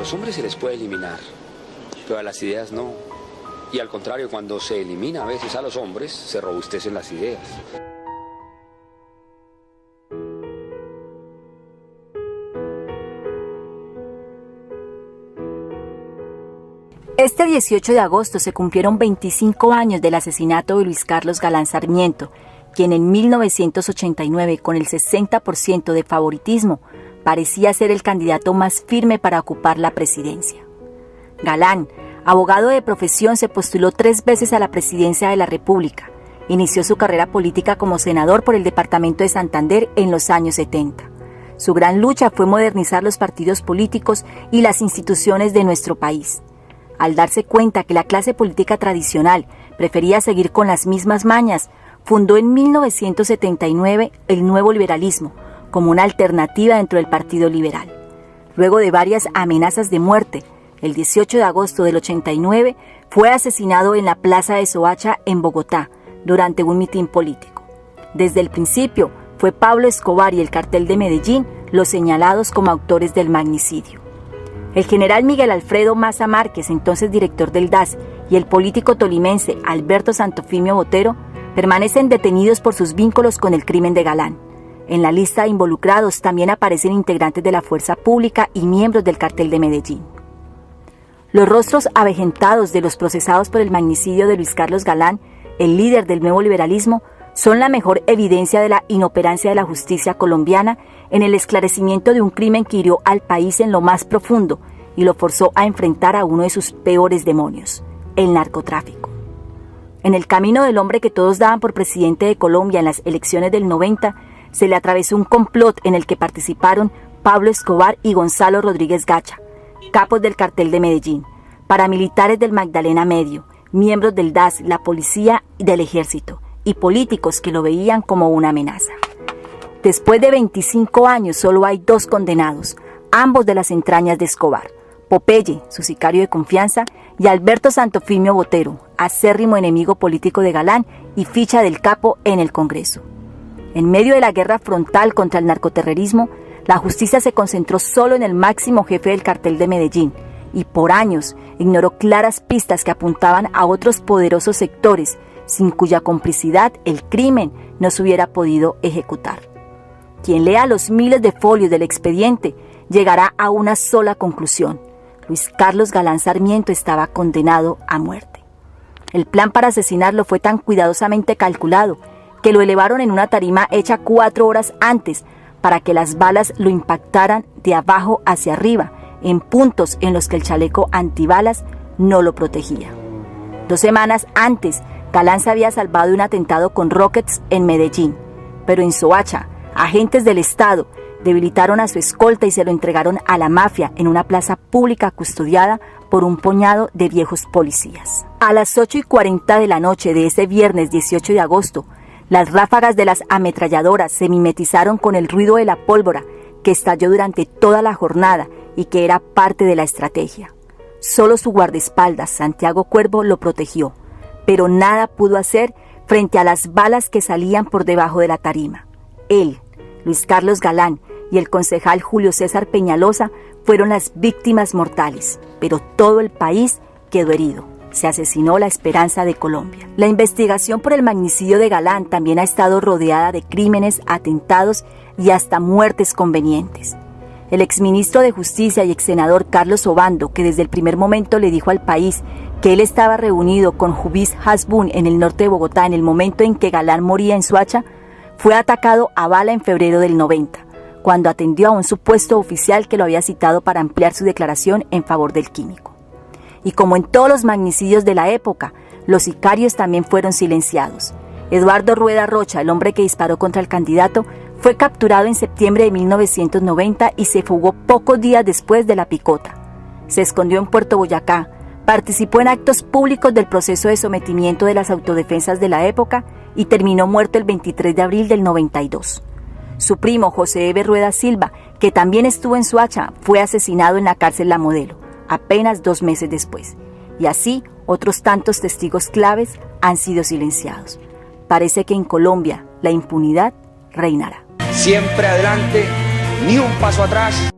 los hombres se les puede eliminar, pero a las ideas no. Y al contrario, cuando se elimina a veces a los hombres, se robustecen las ideas. Este 18 de agosto se cumplieron 25 años del asesinato de Luis Carlos Galán Sarmiento, quien en 1989, con el 60% de favoritismo, parecía ser el candidato más firme para ocupar la presidencia. Galán, abogado de profesión, se postuló 3 veces a la presidencia de la República. Inició su carrera política como senador por el departamento de Santander en los años 70. Su gran lucha fue modernizar los partidos políticos y las instituciones de nuestro país. Al darse cuenta que la clase política tradicional prefería seguir con las mismas mañas, fundó en 1979 el Nuevo Liberalismo, como una alternativa dentro del Partido Liberal. Luego de varias amenazas de muerte, el 18 de agosto del 89 fue asesinado en la Plaza de Soacha en Bogotá, durante un mitin político. Desde el principio, fue Pablo Escobar y el Cartel de Medellín los señalados como autores del magnicidio. El general Miguel Alfredo Maza Márquez, entonces director del DAS, y el político tolimense Alberto Santofimio Botero permanecen detenidos por sus vínculos con el crimen de Galán. En la lista de involucrados también aparecen integrantes de la fuerza pública y miembros del Cartel de Medellín. Los rostros avejentados de los procesados por el magnicidio de Luis Carlos Galán, el líder del nuevo liberalismo, son la mejor evidencia de la inoperancia de la justicia colombiana en el esclarecimiento de un crimen que hirió al país en lo más profundo y lo forzó a enfrentar a uno de sus peores demonios, el narcotráfico. En el camino del hombre que todos daban por presidente de Colombia en las elecciones del 90, se le atravesó un complot en el que participaron Pablo Escobar y Gonzalo Rodríguez Gacha, capos del Cartel de Medellín, paramilitares del Magdalena Medio, miembros del DAS, la policía y del ejército, y políticos que lo veían como una amenaza. Después de 25 años solo hay 2 condenados, ambos de las entrañas de Escobar: Popeye, su sicario de confianza, y Alberto Santofimio Botero, acérrimo enemigo político de Galán y ficha del capo en el Congreso. En medio de la guerra frontal contra el narcoterrorismo, la justicia se concentró solo en el máximo jefe del Cartel de Medellín y por años ignoró claras pistas que apuntaban a otros poderosos sectores, sin cuya complicidad el crimen no se hubiera podido ejecutar. Quien lea los miles de folios del expediente llegará a una sola conclusión: Luis Carlos Galán Sarmiento estaba condenado a muerte. El plan para asesinarlo fue tan cuidadosamente calculado que lo elevaron en una tarima hecha 4 horas antes para que las balas lo impactaran de abajo hacia arriba, en puntos en los que el chaleco antibalas no lo protegía. 2 semanas antes, Galán se había salvado de un atentado con rockets en Medellín, pero en Soacha, agentes del Estado debilitaron a su escolta y se lo entregaron a la mafia en una plaza pública custodiada por un puñado de viejos policías. A las 8:40 de la noche de ese viernes 18 de agosto, las ráfagas de las ametralladoras se mimetizaron con el ruido de la pólvora que estalló durante toda la jornada y que era parte de la estrategia. Solo su guardaespaldas, Santiago Cuervo, lo protegió, pero nada pudo hacer frente a las balas que salían por debajo de la tarima. Él, Luis Carlos Galán y el concejal Julio César Peñalosa fueron las víctimas mortales, pero todo el país quedó herido. Se asesinó la esperanza de Colombia. La investigación por el magnicidio de Galán también ha estado rodeada de crímenes, atentados y hasta muertes convenientes. El exministro de Justicia y exsenador Carlos Obando, que desde el primer momento le dijo al país que él estaba reunido con Juvis Hasbún en el norte de Bogotá en el momento en que Galán moría en Soacha, fue atacado a bala en febrero del 90, cuando atendió a un supuesto oficial que lo había citado para ampliar su declaración en favor del químico. Y como en todos los magnicidios de la época, los sicarios también fueron silenciados. Eduardo Rueda Rocha, el hombre que disparó contra el candidato, fue capturado en septiembre de 1990 y se fugó pocos días después de la picota. Se escondió en Puerto Boyacá, participó en actos públicos del proceso de sometimiento de las autodefensas de la época y terminó muerto el 23 de abril del 92. Su primo, José Eber Rueda Silva, que también estuvo en Soacha, fue asesinado en la cárcel La Modelo, apenas 2 meses después. Y así, otros tantos testigos claves han sido silenciados. Parece que en Colombia la impunidad reinará. Siempre adelante, ni un paso atrás.